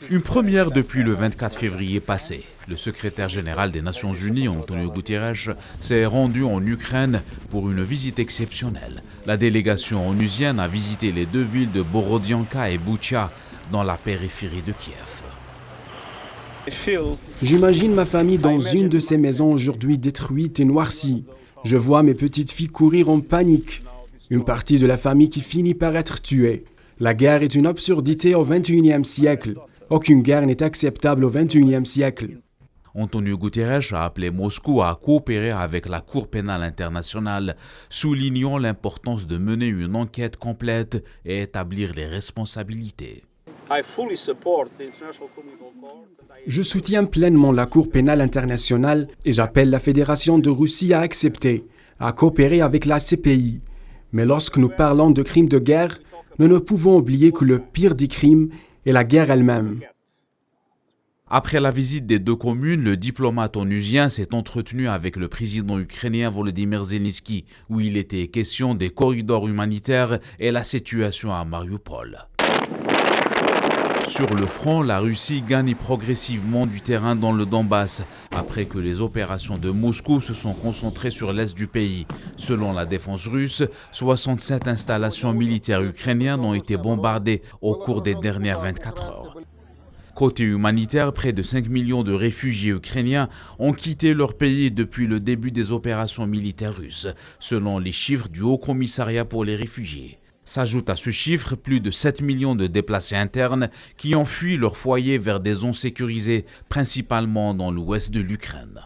Une première depuis le 24 février passé. Le secrétaire général des Nations Unies, Antonio Guterres, s'est rendu en Ukraine pour une visite exceptionnelle. La délégation onusienne a visité les deux villes de Borodianka et Boutcha, dans la périphérie de Kiev. J'imagine ma famille dans une de ces maisons aujourd'hui détruites et noircies. Je vois mes petites filles courir en panique. Une partie de la famille qui finit par être tuée. La guerre est une absurdité au XXIe siècle. Aucune guerre n'est acceptable au XXIe siècle. Antonio Guterres a appelé Moscou à coopérer avec la Cour pénale internationale, soulignant l'importance de mener une enquête complète et établir les responsabilités. Je soutiens pleinement la Cour pénale internationale et j'appelle la Fédération de Russie à accepter, à coopérer avec la CPI. Mais lorsque nous parlons de crimes de guerre, nous ne pouvons oublier que le pire des crimes est la guerre elle-même. Après la visite des deux communes, le diplomate onusien s'est entretenu avec le président ukrainien Volodymyr Zelensky, où il était question des corridors humanitaires et la situation à Mariupol. Sur le front, la Russie gagne progressivement du terrain dans le Donbass, après que les opérations de Moscou se sont concentrées sur l'est du pays. Selon la défense russe, 67 installations militaires ukrainiennes ont été bombardées au cours des dernières 24 heures. Côté humanitaire, près de 5 millions de réfugiés ukrainiens ont quitté leur pays depuis le début des opérations militaires russes, selon les chiffres du Haut Commissariat pour les réfugiés. S'ajoute à ce chiffre plus de 7 millions de déplacés internes qui ont fui leur foyer vers des zones sécurisées, principalement dans l'ouest de l'Ukraine.